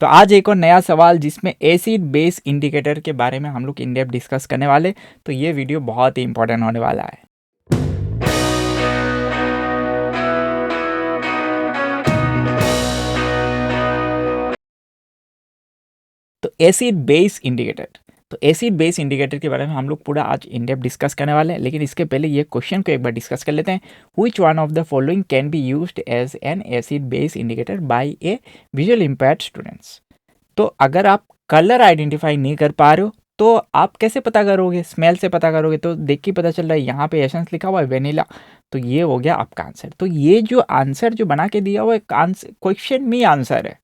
तो आज एक और नया सवाल जिसमें एसिड बेस इंडिकेटर के बारे में हम लोग इन डेप्थ डिस्कस करने वाले। तो ये वीडियो बहुत ही इंपॉर्टेंट होने वाला है। तो एसिड बेस इंडिकेटर के बारे में हम लोग पूरा आज इन डेप्थ डिस्कस करने वाले हैं, लेकिन इसके पहले ये क्वेश्चन को एक बार डिस्कस कर लेते हैं। Which one of the following can be used as an acid base indicator by a visual impaired students. तो अगर आप कलर आइडेंटिफाई नहीं कर पा रहे हो तो आप कैसे पता करोगे? स्मेल से पता करोगे। तो देख के पता चल रहा है यहाँ पे एसेंस लिखा हुआ है वेनिला, तो ये हो गया आपका आंसर। तो ये जो आंसर जो बना के दिया हुआ है क्वेश्चन में आंसर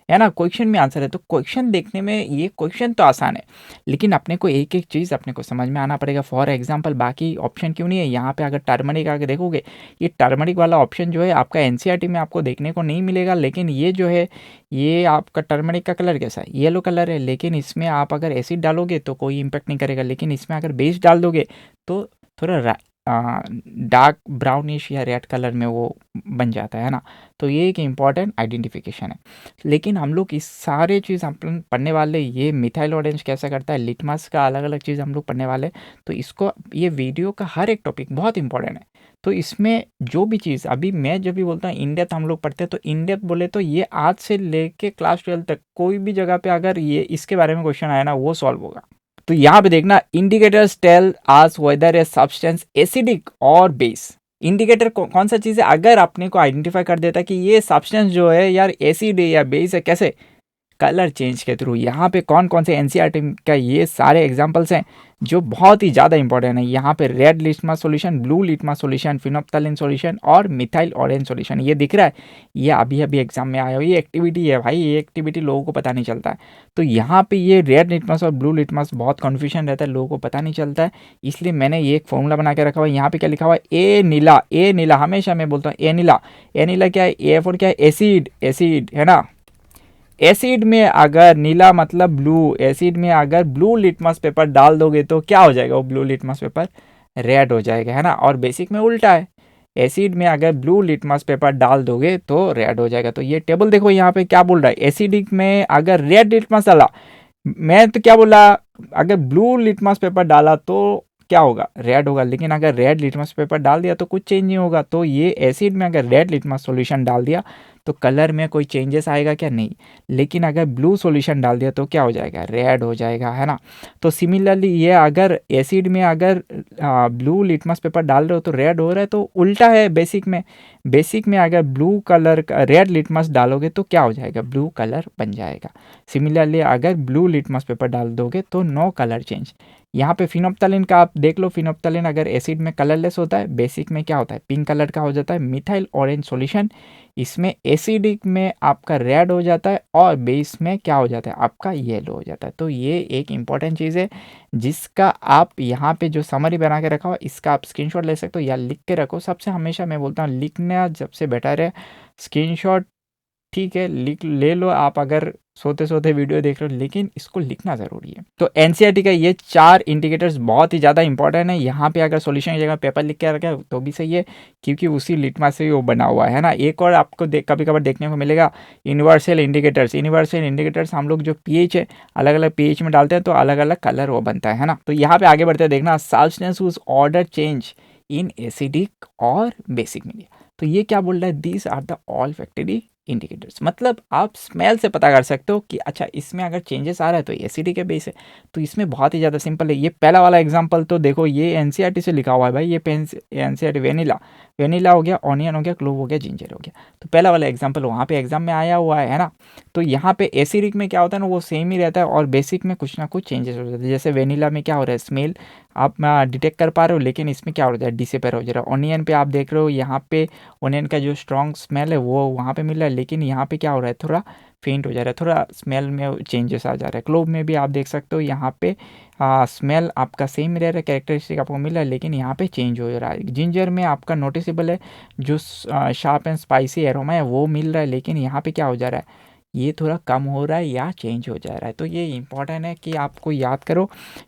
है ना, क्वेश्चन में आंसर है। तो क्वेश्चन देखने में ये क्वेश्चन तो आसान है, लेकिन अपने को एक एक चीज़ अपने को समझ में आना पड़ेगा। फॉर एग्जांपल बाकी ऑप्शन क्यों नहीं है यहाँ पे? अगर टर्मरिक आगे देखोगे, ये टर्मरिक वाला ऑप्शन जो है आपका एनसीईआरटी में आपको देखने को नहीं मिलेगा। लेकिन ये जो है, ये आपका टर्मरिक का कलर कैसा है? येलो कलर है। लेकिन इसमें आप अगर एसिड डालोगे तो कोई इम्पेक्ट नहीं करेगा, लेकिन इसमें अगर बेस डाल दोगे तो थोड़ा डार्क ब्राउनिश या रेड कलर में वो बन जाता है ना। तो ये एक इम्पॉर्टेंट आइडेंटिफिकेशन है। लेकिन हम लोग इस सारे चीज़ हम लोग पढ़ने वाले, ये मिथाइल ऑरेंज कैसा करता है, लिटमस का अलग अलग चीज़ हम लोग पढ़ने वाले। तो इसको, ये वीडियो का हर एक टॉपिक बहुत इंपॉर्टेंट है। तो इसमें जो भी चीज़ अभी मैं जब भी बोलता हूँ इन डेप्थ हम लोग पढ़ते हैं, तो इन डेप्थ बोले तो ये आज से लेके क्लास 12 तक कोई भी जगह पे अगर ये इसके बारे में क्वेश्चन आया ना, वो सॉल्व होगा। तो यहाँ पे देखना, indicators tell us whether a substance acidic और बेस। इंडिकेटर कौन सा चीज़ है? अगर अपने को आइडेंटिफाई कर देता कि ये सब्सटेंस जो है यार एसिड है या बेस है, कैसे? कलर चेंज के थ्रू। यहाँ पे कौन कौन से एनसीईआरटी का ये सारे एग्जांपल्स हैं जो बहुत ही ज़्यादा इंपॉर्टेंट है। यहाँ पे red litmus solution, blue litmus solution, phenolphthalein solution और मिथाइल ऑरेंज सॉल्यूशन, ये दिख रहा है। ये अभी अभी एग्जाम में आया हो, ये एक्टिविटी है भाई, ये एक्टिविटी लोगों को पता नहीं चलता है। तो यहाँ पे ये रेड लिटमस और ब्लू लिटमस बहुत कन्फ्यूजन रहता है, लोगों को पता नहीं चलता है। इसलिए मैंने ये एक फॉर्मूला बना के रखा हुआ है। यहाँ पे क्या लिखा हुआ है? ए नीला। ए नीला हमेशा मैं बोलता हूँ ए नीला। ए नीला क्या है? ए फॉर क्या है? एसिड। एसिड है ना। एसिड में अगर नीला मतलब ब्लू, एसिड में अगर ब्लू लिटमस पेपर डाल दोगे तो क्या हो जाएगा? वो ब्लू लिटमस पेपर रेड हो जाएगा, है ना। और बेसिक में उल्टा है, एसिड में अगर ब्लू लिटमस पेपर डाल दोगे तो रेड हो जाएगा। तो ये टेबल देखो यहाँ पे क्या बोल रहा है, एसिडिक में अगर रेड लिटमस डाला, मैं तो क्या बोला, अगर ब्लू लिटमस पेपर डाला तो क्या होगा? रेड होगा। लेकिन अगर रेड लिटमस पेपर डाल दिया तो कुछ चेंज नहीं होगा। तो ये एसिड में अगर रेड लिटमस सॉल्यूशन डाल दिया तो कलर में कोई चेंजेस आएगा क्या? नहीं। लेकिन अगर ब्लू सॉल्यूशन डाल दिया तो क्या हो जाएगा? रेड हो जाएगा, है ना। तो सिमिलरली ये अगर एसिड में अगर ब्लू लिटमस पेपर डाल रहे हो तो रेड हो रहा है, तो उल्टा है बेसिक में। बेसिक में अगर ब्लू कलर का रेड लिटमस डालोगे तो क्या हो जाएगा? ब्लू कलर बन जाएगा। सिमिलरली अगर ब्लू लिटमस पेपर डाल दोगे तो नो कलर चेंज। यहाँ पे फिनोप्थलीन का आप देख लो, फिनोप्थलीन अगर एसिड में कलरलेस होता है, बेसिक में क्या होता है? पिंक कलर का हो जाता है। मिथाइल ऑरेंज सॉल्यूशन, इसमें एसिडिक में आपका रेड हो जाता है और बेस में क्या हो जाता है? आपका येलो हो जाता है। तो ये एक इंपॉर्टेंट चीज़ है जिसका आप यहाँ पे जो समरी बना के रखा हो, इसका आप स्क्रीनशॉट ले सकते हो या लिख के रखो। सबसे हमेशा मैं बोलता हूँ लिखना सबसे बेटर है। स्क्रीनशॉट ठीक है, लिख ले लो आप अगर सोते सोते वीडियो देख रहे हो, लेकिन इसको लिखना ज़रूरी है। तो एनसीईआरटी का ये 4 इंडिकेटर्स बहुत ही ज़्यादा इंपॉर्टेंट है। यहाँ पे अगर सॉल्यूशन की जगह पेपर लिख के रखा तो भी सही है, क्योंकि उसी लिटमस से ही वो बना हुआ है ना। एक और आपको कभी कभार देखने को मिलेगा, यूनिवर्सल इंडिकेटर्स। यूनिवर्सल इंडिकेटर्स हम लोग जो पीएच है, अलग अलग पीएच में डालते हैं तो अलग अलग कलर वो बनता है ना। तो यहाँ पे आगे बढ़ते हैं, देखना substance whose odour change in acidic और बेसिक मीडिया। तो ये क्या बोल रहा है? These are the olfactory indicators. मतलब आप स्मेल से पता कर सकते हो कि अच्छा इसमें अगर चेंजेस आ रहा है तो एसिडिक है, बेस है। तो इसमें बहुत ही ज़्यादा सिंपल है। ये पहला वाला एग्जांपल तो देखो, ये एनसीईआरटी से लिखा हुआ है भाई। ये एनसीईआरटी वेनिला, वेनिला हो गया, ऑनियन हो गया, क्लोव हो गया, जिंजर हो गया। तो पहला वाला एग्जाम्पल वहाँ पे एग्जाम में आया हुआ है ना। तो यहाँ पे एसिडिक में क्या होता है ना, वो सेम ही रहता है और बेसिक में कुछ ना कुछ चेंजेस हो जाते हैं। जैसे वेनिला में क्या हो रहा है, स्मेल आप डिटेक्ट कर पा रहे हो, लेकिन इसमें क्या हो रहा है? डिसअपीयर हो जा रहा है। ऑनियन पे आप देख रहे हो, यहाँ पे ऑनियन का जो स्ट्रॉन्ग स्मेल है वो वहाँ पे मिल रहा है, लेकिन यहाँ पे क्या हो रहा है? थोड़ा फेंट हो जा रहा है, थोड़ा स्मेल में चेंजेस आ जा रहा है। क्लोव में भी आप देख सकते हो, यहाँ पे स्मेल आपका सेम रह रहा है, कैरेक्टरिस्टिक आपको मिल रहा है, लेकिन यहाँ पे चेंज हो रहा है। जिंजर में आपका नोटिसेबल है, जो शार्प एंड स्पाइसी एरोमा है वो मिल रहा है, लेकिन यहाँ पे क्या हो जा रहा है? ये थोड़ा कम हो रहा है या चेंज हो जा रहा है। तो ये इंपॉर्टेंट है कि आपको याद करो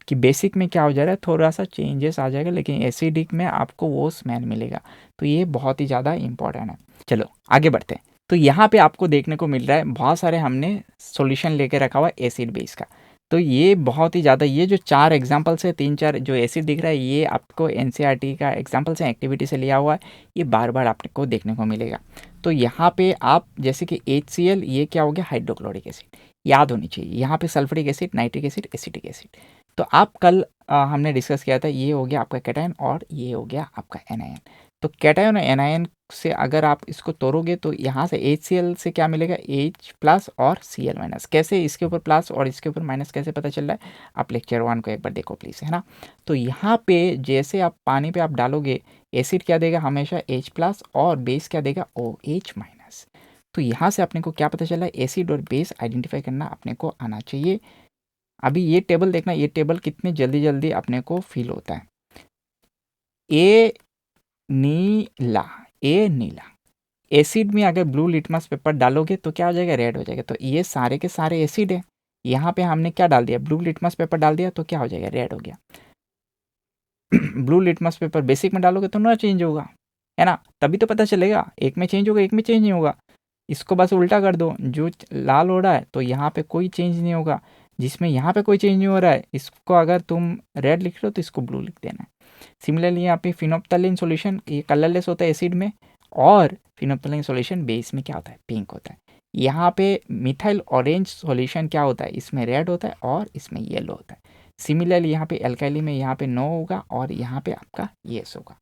कि बेसिक में क्या हो जा रहा है, थोड़ा सा चेंजेस आ जाएगा, लेकिन एसिडिक में आपको वो स्मेल मिलेगा। तो ये बहुत ही ज़्यादा इंपॉर्टेंट है। चलो आगे बढ़ते हैं। तो यहाँ पे आपको देखने को मिल रहा है बहुत सारे हमने सॉल्यूशन लेके रखा हुआ है एसिड बेस का। तो ये बहुत ही ज़्यादा, ये जो 4 एग्जांपल्स है, 3-4 जो एसिड दिख रहा है, ये आपको एनसीईआरटी का एग्जांपल्स है, एक्टिविटी से लिया हुआ है, ये बार-बार आपको देखने को मिलेगा। तो यहाँ पे आप जैसे कि HCl, ये क्या हो गया, हाइड्रोक्लोरिक एसिड, याद होनी चाहिए। यहाँ पे sulphuric acid, nitric acid, acetic acid. तो आप कल हमने डिस्कस किया था, ये हो गया आपका कैटायन और ये हो गया आपका एनायन। तो कैटायन और एनायन से अगर आप इसको तोड़ोगे तो यहाँ से HCl से क्या मिलेगा, H प्लस और Cl माइनस। कैसे इसके ऊपर प्लस और इसके ऊपर माइनस कैसे पता चल रहा है, आप लेक्चर 1 को एक बार देखो प्लीज़, है ना। तो यहाँ पे जैसे आप पानी पे आप डालोगे, एसिड क्या देगा, हमेशा H प्लस, और बेस क्या देगा, OH माइनस। तो यहाँ से अपने को क्या पता चला है, एसिड और बेस आइडेंटिफाई करना अपने को आना चाहिए। अभी ये टेबल देखना, ये टेबल कितने जल्दी जल्दी अपने को फील होता है। ए नीला, ए नीला, एसिड में अगर ब्लू लिटमस पेपर डालोगे तो क्या हो जाएगा, रेड हो जाएगा। तो ये सारे के सारे एसिड है, यहाँ पे हमने क्या डाल दिया, ब्लू लिटमस पेपर डाल दिया, तो क्या हो जाएगा, रेड हो गया। ब्लू लिटमस पेपर बेसिक में डालोगे तो ना चेंज होगा, है ना, तभी तो पता चलेगा, एक में चेंज होगा एक में चेंज नहीं होगा। इसको बस उल्टा कर दो, जो लाल हो रहा है तो यहाँ पे कोई चेंज नहीं होगा, जिसमें यहाँ पे कोई चेंज नहीं हो रहा है, इसको अगर तुम रेड लिख रहे हो तो इसको ब्लू लिख देना है। सिमिलरली यहाँ पे फिनोप्थलीन सॉल्यूशन ये कलरलेस होता है एसिड में, और फिनोप्थलीन सॉल्यूशन बेस में क्या होता है, पिंक होता है। यहाँ पे मिथाइल ऑरेंज सॉल्यूशन क्या होता है, इसमें रेड होता है और इसमें येलो होता है। सिमिलरली यहाँ पे एल्काइली में यहाँ पे नो होगा और यहाँ पे आपका येस होगा।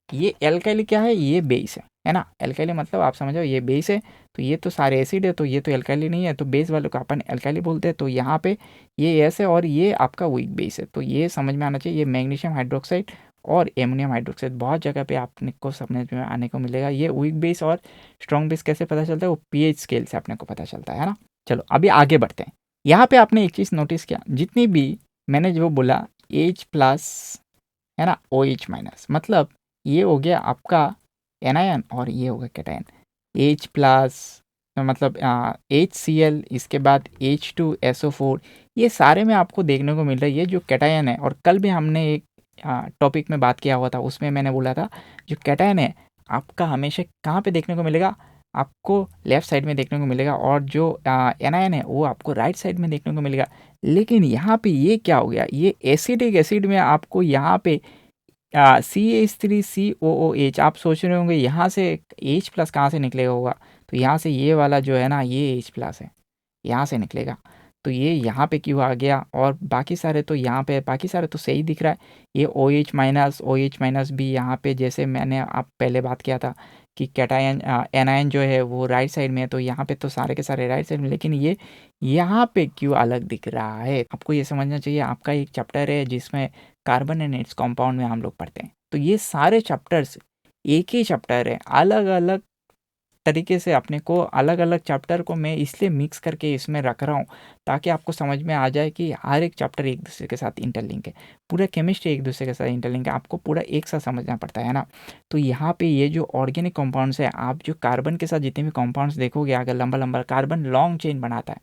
ये एल्काइली क्या है, ये बेस है ना। एल्काइली मतलब आप समझो ये बेस है, तो ये तो सारे एसिड है, तो ये तो एल्काइली नहीं है, तो बेस वालों को अपन एल्काइली बोलते हैं। तो यहाँ पे ये एस है और ये आपका वीक बेस है, तो ये समझ में आना चाहिए। ये मैग्नीशियम हाइड्रोक्साइड और एमोनियम हाइड्रोक्साइड बहुत जगह पे आपने को समझ में आने को मिलेगा। ये वीक बेस और स्ट्रॉन्ग बेस कैसे पता चलता है, वो पीएच स्केल से अपने को पता चलता है ना। चलो अभी आगे बढ़ते हैं। यहाँ पे आपने एक चीज़ नोटिस किया, जितनी भी मैंने जो बोला H प्लस, है ना, OH माइनस, मतलब ये हो गया आपका एनायन और ये हो गया कैटायन। H प्लस मतलब HCl, इसके बाद H2SO4, ये सारे में आपको देखने को मिल रहा है ये जो कैटायन है। और कल भी हमने एक टॉपिक में बात किया हुआ था, उसमें मैंने बोला था जो कैटायन है आपका हमेशा कहाँ पे देखने को मिलेगा, आपको लेफ़्ट साइड में देखने को मिलेगा, और जो एनायन है वो आपको राइट साइड में देखने को मिलेगा। लेकिन यहाँ पे ये क्या हो गया, ये एसिडिक एसिड में आपको यहाँ पे CH3COOH, आप सोच रहे होंगे यहाँ से H प्लस कहाँ से निकलेगा होगा, तो यहाँ से ये वाला जो है ना, ये H प्लस है, यहाँ से निकलेगा। तो ये यहाँ पे क्यों आ गया, और बाकी सारे तो यहाँ पे, बाकी सारे तो सही दिख रहा है। ये OH माइनस भी यहाँ पे, जैसे मैंने आप पहले बात किया था कि कैटायन एनायन जो है वो राइट साइड में है, तो यहाँ पे तो सारे के सारे राइट साइड में, लेकिन ये यहाँ पे क्यों अलग दिख रहा है, आपको ये समझना चाहिए। आपका एक चैप्टर है जिसमें कार्बन एंड इट्स कंपाउंड में हम लोग पढ़ते हैं, तो ये सारे चैप्टर्स एक ही चैप्टर है, अलग अलग तरीके से अपने को अलग अलग चैप्टर को मैं इसलिए मिक्स करके इसमें रख रहा हूँ ताकि आपको समझ में आ जाए कि हर एक चैप्टर एक दूसरे के साथ इंटरलिंक है। पूरा केमिस्ट्री एक दूसरे के साथ इंटरलिंक है, आपको पूरा एक साथ समझना पड़ता है ना। तो यहाँ पे ये जो ऑर्गेनिक कंपाउंड्स है, आप जो कार्बन के साथ जितने भी कंपाउंड्स देखोगे, अगर लंबा लंबा कार्बन लॉन्ग चेन बनाता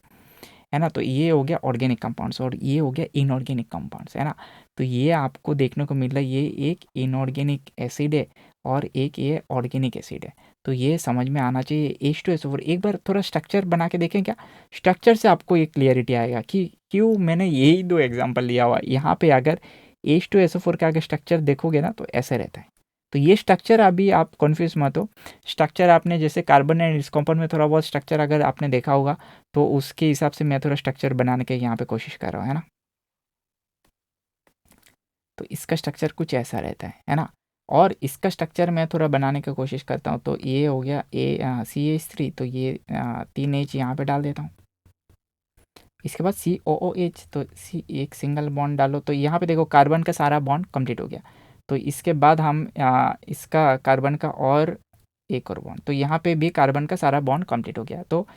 है ना, तो ये हो गया ऑर्गेनिक कंपाउंड्स और ये हो गया इनऑर्गेनिक कंपाउंड्स, है ना। तो ये आपको देखने को मिल रहा है, ये एक इनऑर्गेनिक एसिड है और एक ये ऑर्गेनिक एसिड है। तो ये समझ में आना चाहिए। H2SO4 एक बार थोड़ा स्ट्रक्चर बना के देखें क्या, स्ट्रक्चर से आपको एक क्लियरिटी आएगा कि क्यों मैंने यही 2 एग्जांपल लिया हुआ। यहाँ पे अगर H2SO4 का अगर स्ट्रक्चर देखोगे ना, तो ऐसे रहता है। तो ये स्ट्रक्चर अभी आप कन्फ्यूज मत हो। स्ट्रक्चर आपने जैसे कार्बन एंड इस कंपाउंड में थोड़ा बहुत स्ट्रक्चर अगर आपने देखा होगा, तो उसके हिसाब से मैं थोड़ा स्ट्रक्चर बनाने के यहाँ पे कोशिश कर रहा हूँ, है ना। तो इसका स्ट्रक्चर कुछ ऐसा रहता है ना। और इसका स्ट्रक्चर मैं थोड़ा बनाने की कोशिश करता हूँ। तो ये हो गया CH3, तो ये 3H यहाँ पे डाल देता हूँ। इसके बाद COOH, तो एक सिंगल बॉन्ड डालो, तो यहाँ पे देखो कार्बन का सारा बॉन्ड कंप्लीट हो गया। तो इसके बाद हम इसका कार्बन का और एक और बॉन्ड, तो यहाँ पे भी कार्बन का सारा बॉन्ड कंप्लीट हो गया। तो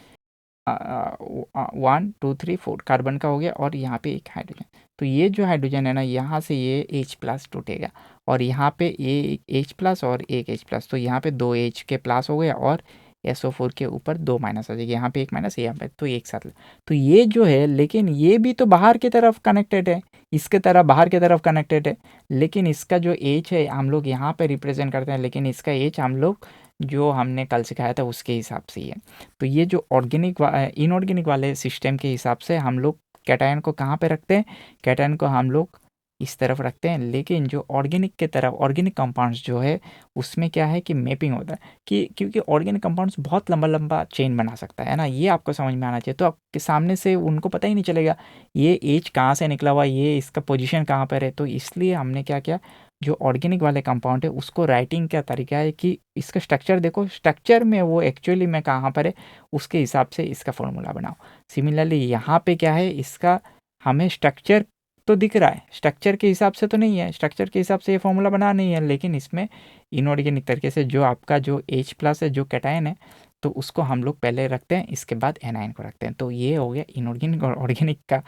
1 2 3 4 कार्बन का हो गया और यहाँ पे एक हाइड्रोजन। तो ये जो हाइड्रोजन है ना, यहाँ से ये H प्लस टूटेगा और यहाँ पे ये H प्लस और एक H प्लस, तो यहाँ पे 2 H के प्लस हो गया और SO4 के ऊपर 2 माइनस आ जाएगा। यहाँ पे एक माइनस, यहाँ पे तो एक साथ। तो ये जो है, लेकिन ये भी तो बाहर की तरफ कनेक्टेड है, इसके तरह बाहर की तरफ कनेक्टेड है, लेकिन इसका जो H है हम लोग यहाँ पे रिप्रेजेंट करते हैं, लेकिन इसका H हम लोग जो हमने कल सिखाया था उसके हिसाब से ही है। तो ये जो इनऑर्गेनिक वाले सिस्टम के हिसाब से हम लोग कैटायन को कहाँ पे रखते हैं, कैटायन को हम लोग इस तरफ रखते हैं। लेकिन जो ऑर्गेनिक के तरफ ऑर्गेनिक कंपाउंड्स जो है उसमें क्या है कि मैपिंग होता है कि क्योंकि ऑर्गेनिक कंपाउंड्स बहुत लंबा लंबा चेन बना सकता है ना, ये आपको समझ में आना चाहिए। तो आपके सामने से उनको पता ही नहीं चलेगा ये एज कहाँ से निकला हुआ, ये इसका पोजीशन कहाँ पर है। तो इसलिए हमने क्या किया, जो ऑर्गेनिक वाले कंपाउंड है उसको राइटिंग का तरीका है कि इसका स्ट्रक्चर देखो, स्ट्रक्चर में वो एक्चुअली में कहाँ पर है उसके हिसाब से इसका फॉर्मूला बनाओ। सिमिलरली यहाँ पे क्या है, इसका हमें स्ट्रक्चर तो दिख रहा है, स्ट्रक्चर के हिसाब से तो नहीं है, स्ट्रक्चर के हिसाब से ये फॉर्मूला बना नहीं है, लेकिन इसमें इनऑर्गेनिक तरीके से जो आपका जो H+ है जो कैटायन है तो उसको हम लोग पहले रखते हैं, इसके बाद एनायन को रखते हैं। तो ये हो गया इनऑर्गेनिक और ऑर्गेनिक का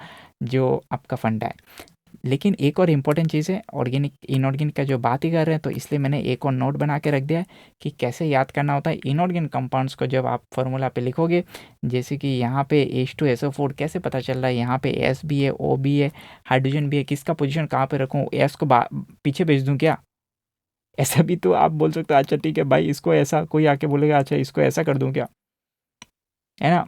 जो आपका फंडा है। लेकिन एक और इम्पॉर्टेंट चीज़ है, ऑर्गेनिक इनऑर्गेनिक का जो बात ही कर रहे हैं तो इसलिए मैंने एक और नोट बना के रख दिया है कि कैसे याद करना होता है इनऑर्गेनिक कंपाउंड्स को। जब आप फार्मूला पे लिखोगे, जैसे कि यहाँ पे H2SO4 कैसे पता चल रहा है, यहाँ पे S भी है, O भी है, हाइड्रोजन भी है, किसका पोजीशन कहाँ पे रखूँ, S को पीछे भेज दूँ क्या, ऐसा भी तो आप बोल सकते हो। अच्छा ठीक है भाई, इसको ऐसा कोई आके बोलेगा अच्छा इसको ऐसा कर दूँ क्या, है ना।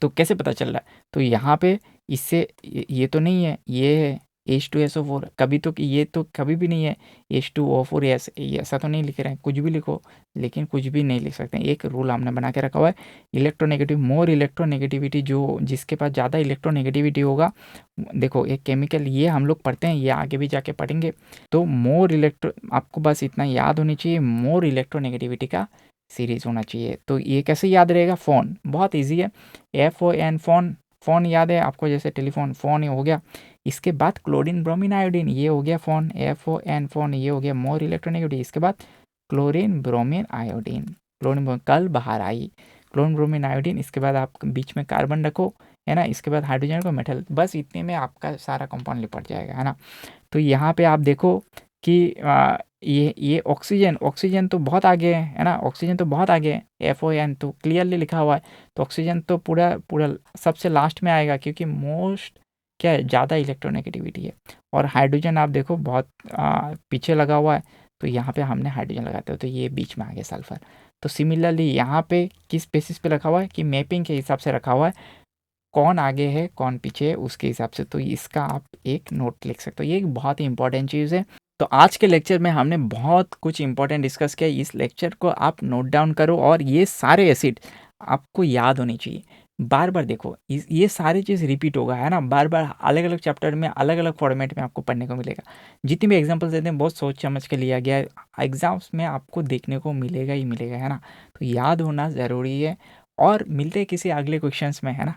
तो कैसे पता चल रहा है, तो यहाँ पे इससे ये तो नहीं है, ये है H2SO4, कभी तो ये तो कभी भी नहीं है H2O4, ऐसा तो नहीं लिख रहे हैं, कुछ भी लिखो, लेकिन कुछ भी नहीं लिख सकते। एक रूल हमने बना के रखा हुआ है, इलेक्ट्रोनेगेटिव मोर इलेक्ट्रोनेगेटिविटी, जो जिसके पास ज़्यादा इलेक्ट्रोनेगेटिविटी होगा, देखो एक केमिकल ये हम लोग पढ़ते हैं, ये आगे भी जाके पढ़ेंगे। तो आपको बस इतना याद होनी चाहिए, मोर इलेक्ट्रोनेगेटिविटी का सीरीज होना चाहिए। तो ये कैसे याद रहेगा, फ़ोन बहुत ईजी है, FON फ़ोन, फ़ोन याद है आपको, जैसे टेलीफोन, फ़ोन ही हो गया। इसके बाद क्लोरीन ब्रोमीन आयोडीन, ये हो गया फ़ोन, FON फ़ोन, ये हो गया मोर इलेक्ट्रोनेगेटिविटी। इसके बाद क्लोरीन ब्रोमीन आयोडीन, कल बाहर आई क्लोरीन ब्रोमीन आयोडीन। इसके बाद आप बीच में कार्बन रखो, है ना, इसके बाद हाइड्रोजन को मेटल, बस इतने में आपका सारा कंपाउंड निपट जाएगा, है ना। तो यहाँ पे आप देखो कि ये ऑक्सीजन तो बहुत आगे है ना, ऑक्सीजन तो बहुत आगे है, FON तो क्लियरली लिखा हुआ है। तो ऑक्सीजन तो पूरा पूरा सबसे लास्ट में आएगा, क्योंकि मोस्ट क्या है, ज़्यादा इलेक्ट्रोनेगेटिविटी है। और हाइड्रोजन आप देखो बहुत पीछे लगा हुआ है, तो यहाँ पे हमने हाइड्रोजन लगाते हो तो ये बीच में आ गया सल्फर। तो सिमिलरली यहाँ पे किस बेसिस पे रखा हुआ है कि मैपिंग के हिसाब से रखा हुआ है, कौन आगे है कौन पीछे है उसके हिसाब से। तो इसका आप एक नोट लिख सकते हो, ये एक बहुत ही इंपॉर्टेंट चीज़ है। तो आज के लेक्चर में हमने बहुत कुछ इंपॉर्टेंट डिस्कस किया, इस लेक्चर को आप नोट डाउन करो और ये सारे एसिड आपको याद होनी चाहिए। बार बार देखो, ये सारी चीज़ रिपीट होगा, है ना, बार बार अलग अलग चैप्टर में अलग अलग फॉर्मेट में आपको पढ़ने को मिलेगा। जितनी भी एग्जाम्पल्स देते हैं बहुत सोच समझ के लिया गया है, एग्जाम्स में आपको देखने को मिलेगा ही मिलेगा, है ना। तो याद होना ज़रूरी है, और मिलते हैं किसी अगले क्वेश्चंस में, है ना।